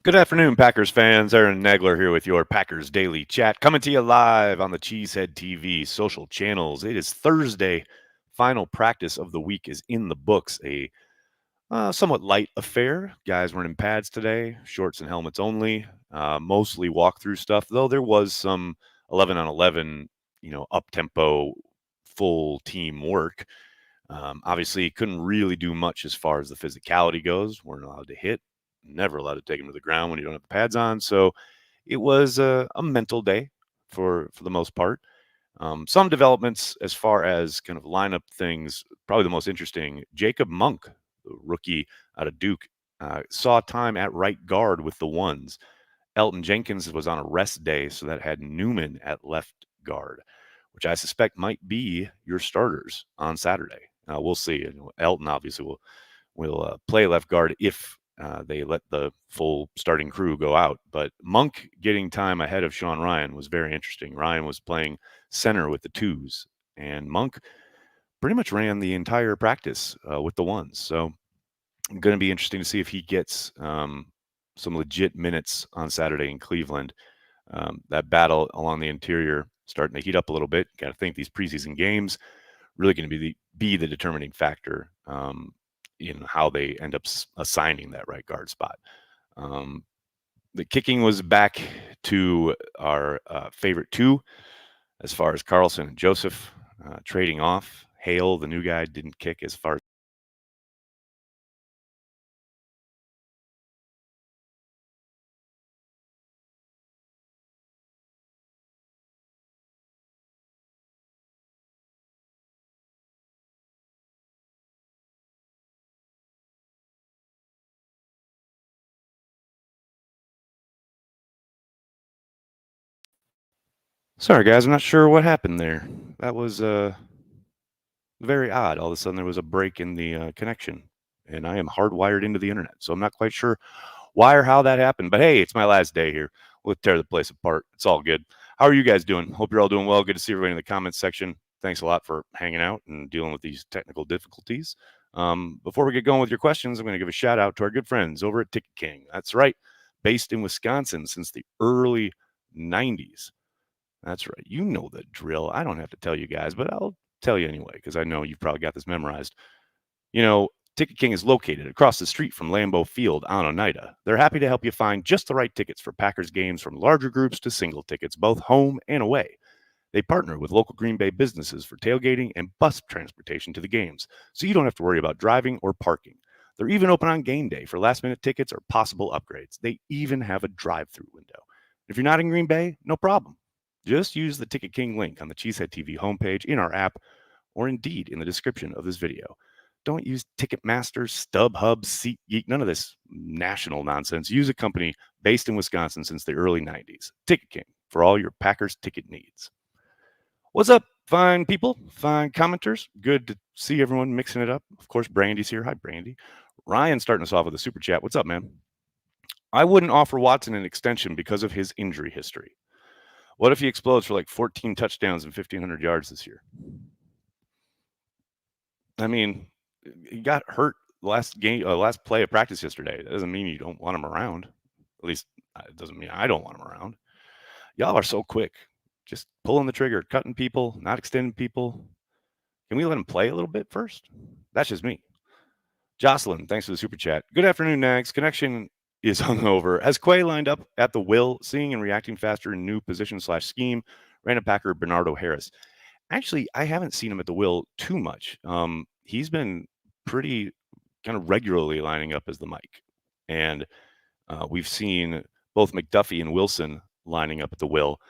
Good afternoon, Packers fans. Aaron Nagler here with your Packers Daily Chat, coming to you live on the Cheesehead TV social channels. It is Thursday. Final practice of the week is in the books. A somewhat light affair. Guys weren't in pads today, shorts and helmets only. Mostly walkthrough stuff, though there was some 11 on 11, up tempo, full team work. Obviously, couldn't really do much as far as the physicality goes. Weren't allowed to hit, never allowed to take him to the ground when you don't have the pads on. So it was a mental day for the most part. Some developments as far as kind of lineup things. Probably the most interesting. Jacob Monk, the rookie out of Duke, saw time at right guard with the ones. Elton Jenkins was on a rest day, so that had Newman at left guard, which I suspect might be your starters on Saturday. We'll see. Elton obviously will play left guard if they let the full starting crew go out. But Monk getting time ahead of Sean Ryan was very interesting. Ryan was playing center with the twos, and Monk pretty much ran the entire practice with the ones. So going to be interesting to see if he gets some legit minutes on Saturday in Cleveland. That battle along the interior starting to heat up a little bit. Got to think these preseason games really going to be the determining factor in how they end up assigning that right guard spot. Um, the kicking was back to our favorite two, as far as Carlson and Joseph trading off. Hale, the new guy, didn't kick as far. Sorry, guys, I'm not sure what happened there. That was very odd. All of a sudden, there was a break in the connection, and I am hardwired into the internet, so I'm not quite sure why or how that happened. But hey, it's my last day here. We'll tear the place apart. It's all good. How are you guys doing? Hope you're all doing well. Good to see everybody in the comments section. Thanks a lot for hanging out and dealing with these technical difficulties. Before we get going with your questions, I'm going to give a shout out to our good friends over at Ticket King. That's right, based in Wisconsin since the early 90s. That's right. You know the drill. I don't have to tell you guys, but I'll tell you anyway because I know you've probably got this memorized. You know, Ticket King is located across the street from Lambeau Field on Oneida. They're happy to help you find just the right tickets for Packers games from larger groups to single tickets, both home and away. They partner with local Green Bay businesses for tailgating and bus transportation to the games, so you don't have to worry about driving or parking. They're even open on game day for last minute tickets or possible upgrades. They even have a drive through window. If you're not in Green Bay, no problem. Just use the Ticket King link on the Cheesehead TV homepage, in our app, or indeed in the description of this video. Don't use Ticketmaster, StubHub, SeatGeek, none of this national nonsense. Use a company based in Wisconsin since the early 90s. Ticket King for all your Packers ticket needs. What's up, fine people, fine commenters? Good to see everyone mixing it up. Of course, Brandy's here. Hi, Brandy. Ryan starting us off with a super chat. What's up, man? I wouldn't offer Watson an extension because of his injury history. What if he explodes for like 14 touchdowns and 1,500 yards this year? I mean, he got hurt last game, last play of practice yesterday. That doesn't mean you don't want him around. At least it doesn't mean I don't want him around. Y'all are so quick, just pulling the trigger, cutting people, not extending people. Can we let him play a little bit first? That's just me. Jocelyn, thanks for the super chat. Good afternoon, Nags. Connection is hungover. Has Quay lined up at the will, seeing and reacting faster in new position/scheme? Random Packer Bernardo Harris. Actually, I haven't seen him at the will too much. He's been pretty kind of regularly lining up as the Mike, and we've seen both McDuffie and Wilson lining up at the will,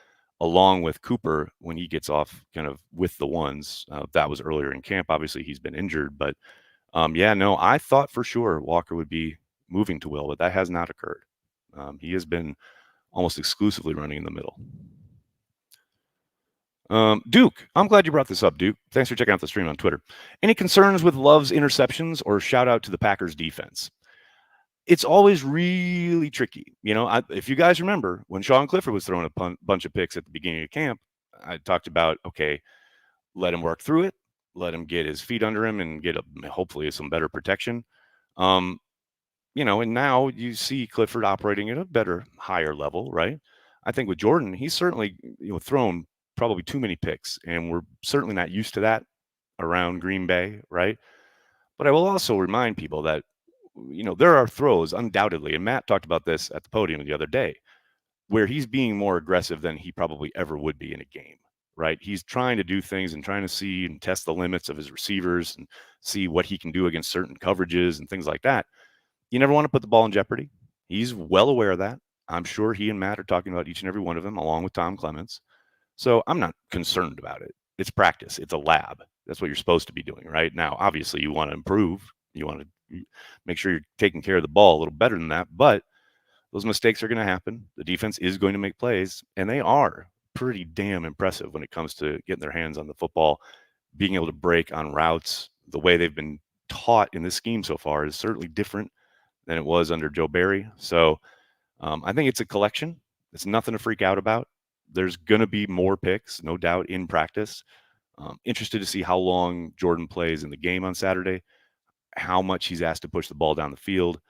along with Cooper when he gets off kind of with the ones. That was earlier in camp. Obviously, he's been injured, but yeah, no, I thought for sure Walker would be moving to Will, but that has not occurred. He has been almost exclusively running in the middle. Duke, I'm glad you brought this up, Duke. Thanks for checking out the stream on Twitter. Any concerns with Love's interceptions or shout out to the Packers defense? It's always really tricky. If you guys remember when Sean Clifford was throwing a bunch of picks at the beginning of camp, I talked about, okay, let him work through it, let him get his feet under him and get hopefully some better protection. and now you see Clifford operating at a better, higher level, right? I think with Jordan, he's certainly, thrown probably too many picks, and we're certainly not used to that around Green Bay, right? But I will also remind people that, there are throws undoubtedly, and Matt talked about this at the podium the other day, where he's being more aggressive than he probably ever would be in a game, right? He's trying to do things and trying to see and test the limits of his receivers and see what he can do against certain coverages and things like that. You never want to put the ball in jeopardy. He's well aware of that. I'm sure he and Matt are talking about each and every one of them, along with Tom Clements. So I'm not concerned about it. It's practice. It's a lab. That's what you're supposed to be doing, right? Now, obviously, you want to improve. You want to make sure you're taking care of the ball a little better than that. But those mistakes are going to happen. The defense is going to make plays, and they are pretty damn impressive when it comes to getting their hands on the football, being able to break on routes. The way they've been taught in this scheme so far is certainly different than it was under Joe Barry. So I think it's a collection. It's nothing to freak out about. There's going to be more picks, no doubt, in practice. Interested to see how long Jordan plays in the game on Saturday, how much he's asked to push the ball down the field.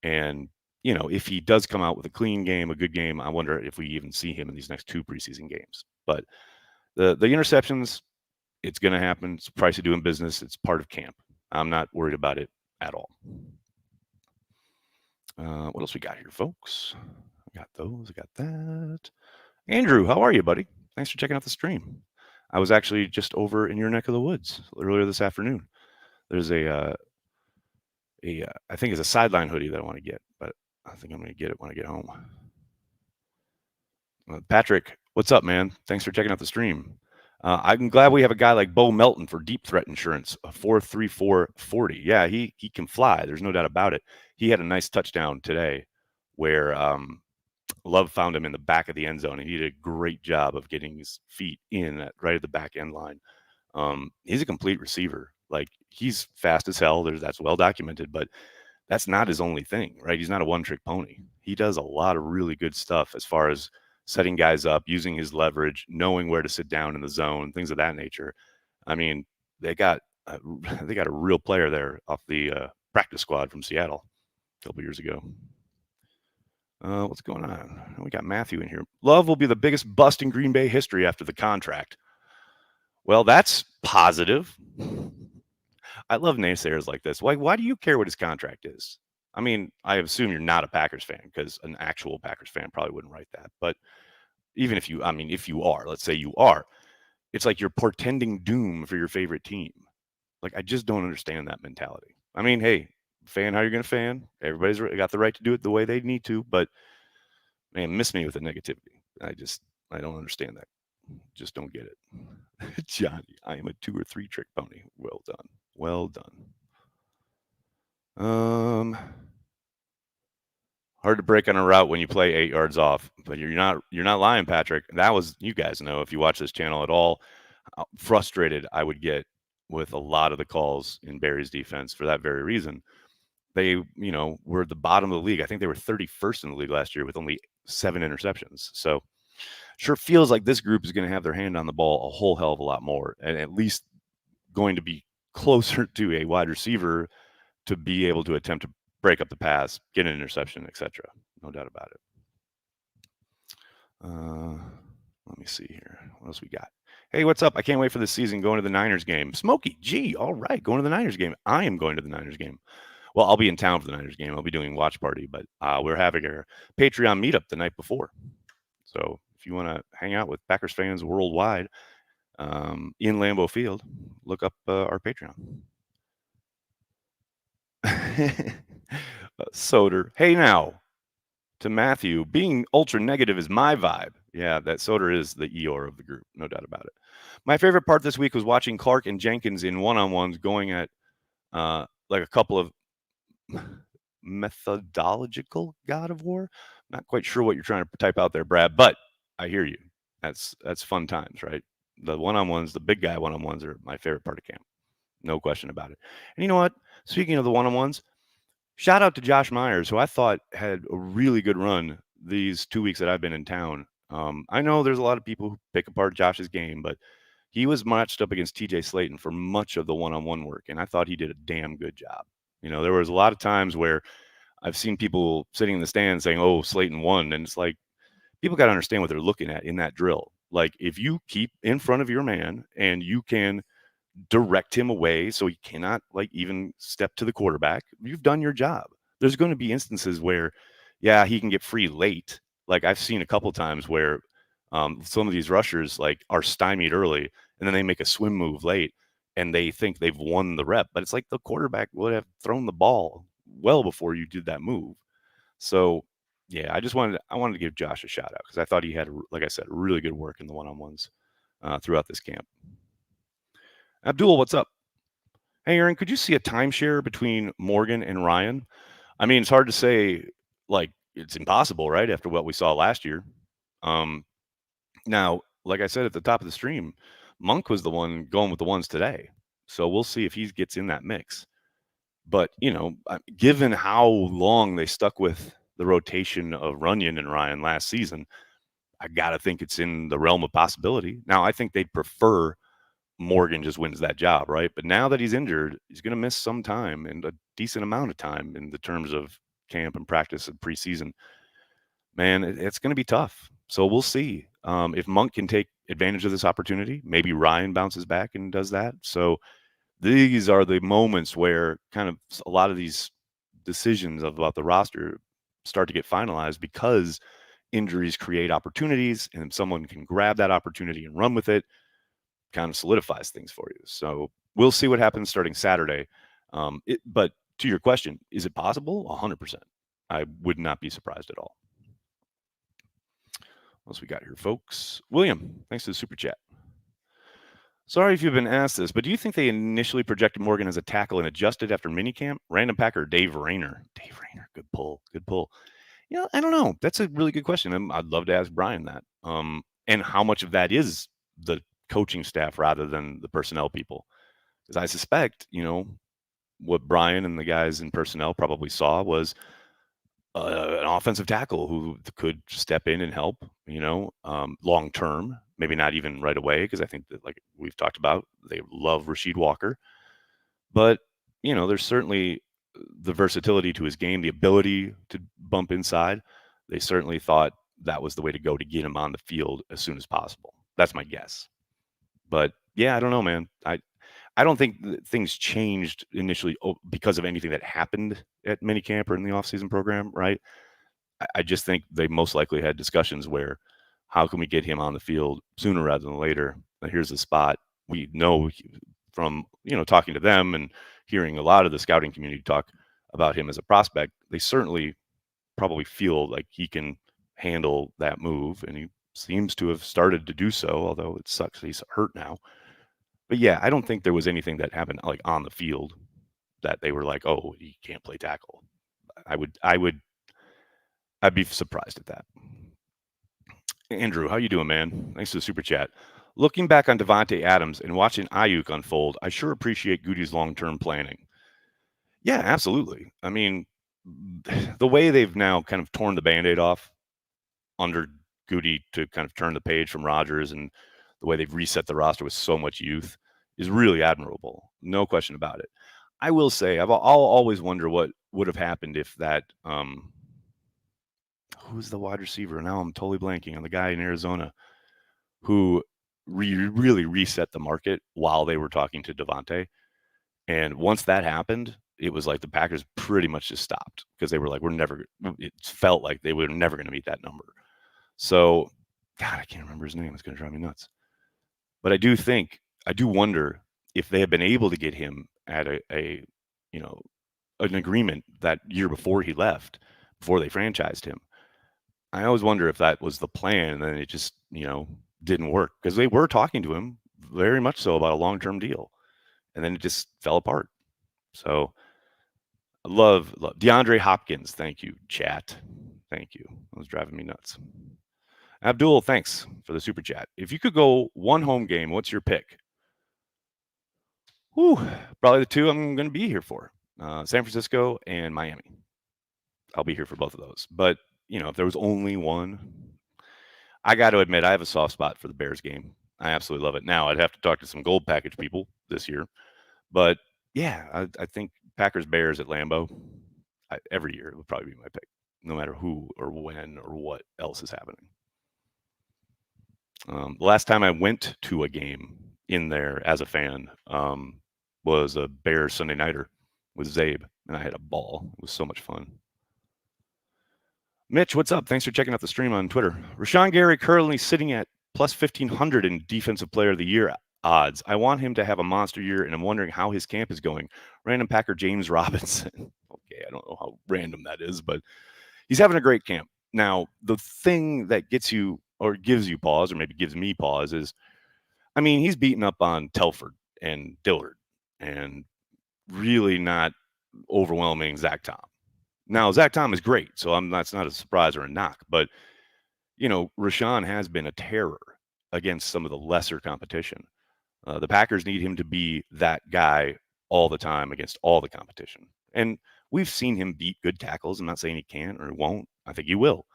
And, if he does come out with a clean game, a good game, I wonder if we even see him in these next 2 preseason games. But the interceptions, it's going to happen. It's the price of doing business. It's part of camp. I'm not worried about it at all. What else we got here, folks? I got those. I got that. Andrew, how are you, buddy? Thanks for checking out the stream. I was actually just over in your neck of the woods earlier this afternoon. There's I think it's a sideline hoodie that I want to get, but I think I'm going to get it when I get home. Patrick, what's up, man? Thanks for checking out the stream. I'm glad we have a guy like Bo Melton for deep threat insurance, a 4.3440. Yeah, he can fly. There's no doubt about it. He had a nice touchdown today where Love found him in the back of the end zone, and he did a great job of getting his feet in right at the back end line. He's a complete receiver. Like, he's fast as hell. That's well documented, but that's not his only thing, right? He's not a one-trick pony. He does a lot of really good stuff as far as setting guys up, using his leverage, knowing where to sit down in the zone, things of that nature. I mean, they got a real player there off the practice squad from Seattle a couple years ago. What's going on? We got Matthew in here. Love will be the biggest bust in Green Bay history after the contract. Well, that's positive. I love naysayers like this. Why do you care what his contract is? I mean, I assume you're not a Packers fan, because an actual Packers fan probably wouldn't write that. But even if you are, let's say you are, it's like you're portending doom for your favorite team. Like, I just don't understand that mentality. I mean, hey, fan how you're going to fan. Everybody's got the right to do it the way they need to, but man, miss me with the negativity. I don't understand that. Just don't get it. Johnny, I am a 2 or 3 trick pony. Well done. Well done. Hard to break on a route when you play 8 yards off, but you're not lying, Patrick. That was, you guys know, if you watch this channel at all, how frustrated I would get with a lot of the calls in Barry's defense for that very reason. They, were at the bottom of the league. I think they were 31st in the league last year with only 7 interceptions. So sure feels like this group is going to have their hand on the ball a whole hell of a lot more, and at least going to be closer to a wide receiver to be able to attempt to break up the pass, get an interception, etc. No doubt about it. Let me see here. What else we got? Hey, what's up? I can't wait for this season going to the Niners game. Smokey, gee, all right, going to the Niners game. I am going to the Niners game. Well, I'll be in town for the Niners game. I'll be doing watch party, but we're having a Patreon meetup the night before. So if you want to hang out with Packers fans worldwide in Lambeau Field, look up our Patreon. Soder. Hey, now, to Matthew, being ultra negative is my vibe. Yeah, that Soder is the Eeyore of the group, no doubt about it. My favorite part this week was watching Clark and Jenkins in one-on-ones going at like a couple of methodological God of War. Not quite sure what you're trying to type out there, Brad, but I hear you. That's fun times, right? The one-on-ones, the big guy one-on-ones are my favorite part of camp. No question about it. And you know what? Speaking of the one-on-ones, shout out to Josh Myers, who I thought had a really good run these 2 weeks that I've been in town. I know there's a lot of people who pick apart Josh's game, but he was matched up against TJ Slayton for much of the one-on-one work, and I thought he did a damn good job. There was a lot of times where I've seen people sitting in the stands saying, "Oh, Slayton won," and it's like people got to understand what they're looking at in that drill. Like if you keep in front of your man and you can direct him away so he cannot like even step to the quarterback, you've done your job. There's going to be instances where, yeah, he can get free late. Like I've seen a couple times where some of these rushers like are stymied early and then they make a swim move late and they think they've won the rep, but it's like the quarterback would have thrown the ball well before you did that move. So yeah, I wanted to give Josh a shout out because I thought he had, like I said, really good work in the one-on-ones throughout this camp. Abdul, what's up? Hey, Aaron, could you see a timeshare between Morgan and Ryan? I mean, it's hard to say, like, it's impossible, right? After what we saw last year. Um, Now, like I said at the top of the stream, Monk was the one going with the ones today. So we'll see if he gets in that mix. But, given how long they stuck with the rotation of Runyon and Ryan last season, I got to think it's in the realm of possibility. Now, I think they'd prefer Morgan just wins that job, right? But now that he's injured, he's going to miss some time and a decent amount of time in the terms of camp and practice and preseason. Man, it's going to be tough. So we'll see if Monk can take advantage of this opportunity. Maybe Ryan bounces back and does that. So these are the moments where kind of a lot of these decisions about the roster start to get finalized because injuries create opportunities and someone can grab that opportunity and run with it, kind of solidifies things for you. So we'll see what happens starting Saturday. But to your question, is it possible? 100%. I would not be surprised at all. What else we got here, folks? William, thanks for the super chat. Sorry if you've been asked this, but do you think they initially projected Morgan as a tackle and adjusted after minicamp? Random Packer, Dave Rayner. Dave Rayner, good pull, good pull. I don't know. That's a really good question. I'd love to ask Brian that. And how much of that is the coaching staff rather than the personnel people? Because I suspect, what Brian and the guys in personnel probably saw was an offensive tackle who could step in and help, long term, maybe not even right away, because I think that, like we've talked about, they love Rasheed Walker. But, there's certainly the versatility to his game, the ability to bump inside. They certainly thought that was the way to go to get him on the field as soon as possible. That's my guess. But yeah, I don't know, man. I don't think things changed initially because of anything that happened at minicamp or in the offseason program, right? I just think they most likely had discussions where how can we get him on the field sooner rather than later? Here's the spot. We know from, talking to them and hearing a lot of the scouting community talk about him as a prospect, they certainly probably feel like he can handle that move. And he seems to have started to do so, although it sucks he's hurt now. But yeah, I don't think there was anything that happened like on the field that they were like, "Oh, he can't play tackle." I'd be surprised at that. Andrew, how you doing, man? Thanks for the super chat. Looking back on Devontae Adams and watching Ayuk unfold, I sure appreciate Goody's long-term planning. Yeah, absolutely. I mean, the way they've now kind of torn the Band-Aid off under Goody to kind of turn the page from Rodgers and the way they've reset the roster with so much youth is really admirable. No question about it. I will say, I'll always wonder what would have happened if that, who's the wide receiver? Now I'm totally blanking on the guy in Arizona who really reset the market while they were talking to Devontae. And once that happened, it was like the Packers pretty much just stopped because they were like, it felt like they were never going to meet that number. So, God, I can't remember his name. It's going to drive me nuts. But I do wonder if they had been able to get him at an agreement that year before he left, before they franchised him. I always wonder if that was the plan and then it just, didn't work because they were talking to him very much so about a long-term deal. And then it just fell apart. So I love DeAndre Hopkins. Thank you, chat. Thank you. That was driving me nuts. Abdul, thanks for the super chat. If you could go one home game, what's your pick? Whew, probably the two I'm going to be here for, San Francisco and Miami. I'll be here for both of those. But, if there was only one, I got to admit I have a soft spot for the Bears game. I absolutely love it. Now, I'd have to talk to some gold package people this year. But, yeah, I think Packers-Bears at Lambeau. every year it would probably be my pick, no matter who or when or what else is happening. The last time I went to a game in there as a fan was a Bears Sunday nighter with Zabe, and I had a ball. It was so much fun. Mitch, what's up? Thanks for checking out the stream on Twitter. Rashawn Gary currently sitting at plus 1,500 in Defensive Player of the Year odds. I want him to have a monster year, and I'm wondering how his camp is going. Random Packer James Robinson. Okay, I don't know how random that is, but he's having a great camp. Now, the thing that gets you or gives you pause, or maybe gives me pause, is I mean, he's beating up on Telford and Dillard and really not overwhelming Zach Tom. Now, Zach Tom is great, so that's not a surprise or a knock, but Rashawn has been a terror against some of the lesser competition. The Packers need him to be that guy all the time against all the competition. And we've seen him beat good tackles. I'm not saying he can't or he won't. I think he will.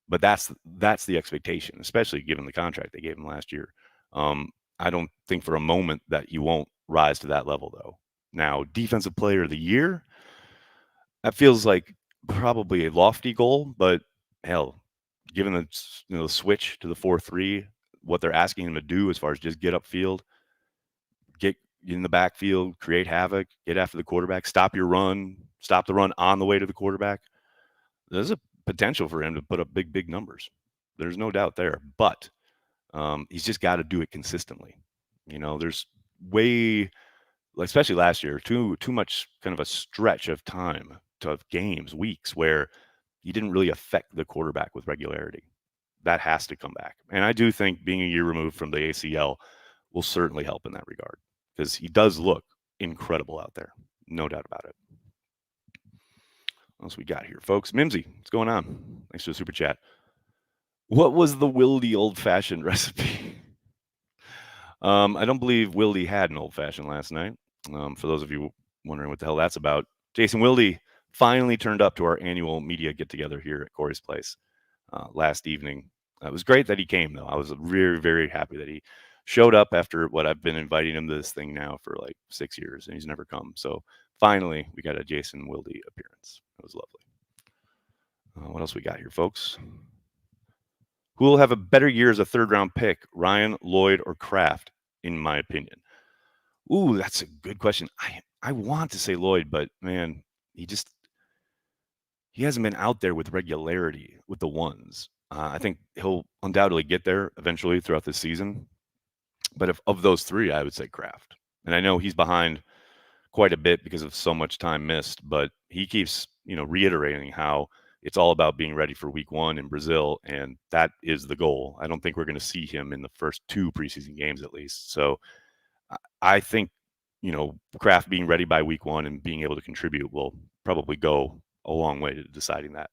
But that's the expectation, especially given the contract they gave him last year. I don't think for a moment that he won't rise to that level, though. Now, Defensive Player of the Year, that feels like probably a lofty goal, but hell, given the switch to the 4-3, what they're asking him to do as far as just get upfield, get in the backfield, create havoc, get after the quarterback, stop the run on the way to the quarterback. There's a potential for him to put up big numbers. There's no doubt there, but he's just got to do it consistently. There's especially last year, too much kind of a stretch of time of games, weeks where he didn't really affect the quarterback with regularity. That has to come back. And I do think being a year removed from the ACL will certainly help in that regard because he does look incredible out there. No doubt about it. What else we got here, folks? Mimsy, what's going on? Thanks for the super chat. What was the Wildy old-fashioned recipe? I don't believe Wildy had an old-fashioned last night. For those of you wondering what the hell that's about, Jason Wildy finally turned up to our annual media get-together here at Corey's place last evening. It was great that he came, though. I was very, very happy that he showed up after what I've been inviting him to this thing now for like 6 years, and he's never come. So finally, we got a Jason Wildy appearance. It was lovely. What else we got here, folks? Who will have a better year as a third-round pick, Ryan, Lloyd, or Kraft, in my opinion? Ooh, that's a good question. I want to say Lloyd, but man, he hasn't been out there with regularity with the ones. I think he'll undoubtedly get there eventually throughout the season. But of those three, I would say Kraft. And I know he's behind quite a bit because of so much time missed, but he keeps, reiterating how it's all about being ready for week 1 in Brazil, and that is the goal. I don't think we're going to see him in the first 2 preseason games at least. So I think, Kraft being ready by week 1 and being able to contribute will probably go a long way to deciding that.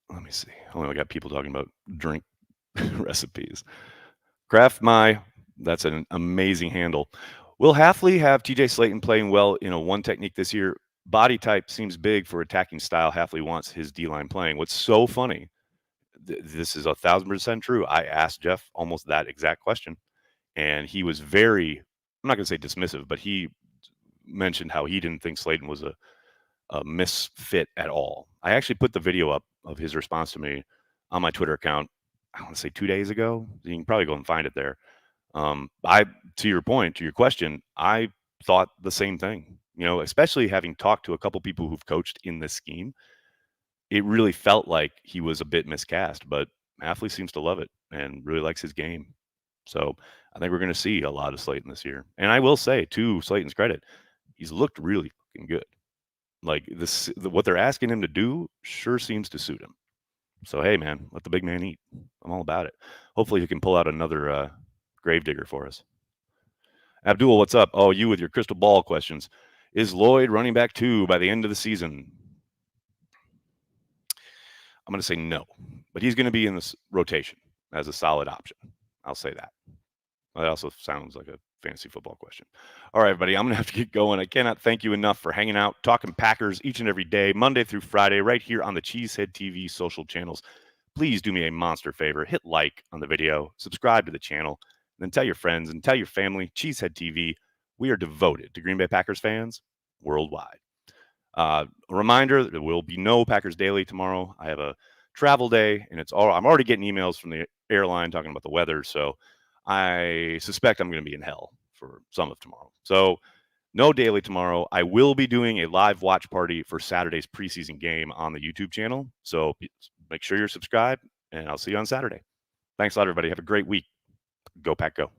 Let me see. I got people talking about drink recipes. Kraft that's an amazing handle. Will Hafley have TJ Slayton playing well in a one technique this year? Body type seems big for attacking style Hafley wants his D-line playing. What's so funny, this is 1,000% true. I asked Jeff almost that exact question, and he was very, I'm not going to say dismissive, but he mentioned how he didn't think Slayton was a misfit at all. I actually put the video up of his response to me on my Twitter account, I want to say 2 days ago. You can probably go and find it there. To your point, to your question, I thought the same thing, especially having talked to a couple people who've coached in this scheme. It really felt like he was a bit miscast, but Hafley seems to love it and really likes his game. So I think we're going to see a lot of Slayton this year. And I will say, to Slayton's credit, he's looked really fucking good. Like what they're asking him to do sure seems to suit him. So, hey, man, let the big man eat. I'm all about it. Hopefully he can pull out another gravedigger for us. Abdul, what's up? Oh, you with your crystal ball questions. Is Lloyd running back 2 by the end of the season? I'm going to say no, but he's going to be in this rotation as a solid option. I'll say that. That also sounds like a fantasy football question. All right, everybody, I'm going to have to get going. I cannot thank you enough for hanging out, talking Packers each and every day, Monday through Friday, right here on the Cheesehead TV social channels. Please do me a monster favor. Hit like on the video, subscribe to the channel, and then tell your friends and tell your family, Cheesehead TV, We are devoted to Green Bay Packers fans worldwide. A reminder that there will be no Packers Daily tomorrow. I have a travel day, and I'm already getting emails from the airline talking about the weather, so I suspect I'm going to be in hell for some of tomorrow. So no daily tomorrow. I will be doing a live watch party for Saturday's preseason game on the YouTube channel, so make sure you're subscribed, and I'll see you on Saturday. Thanks a lot, everybody. Have a great week. Go Pack Go.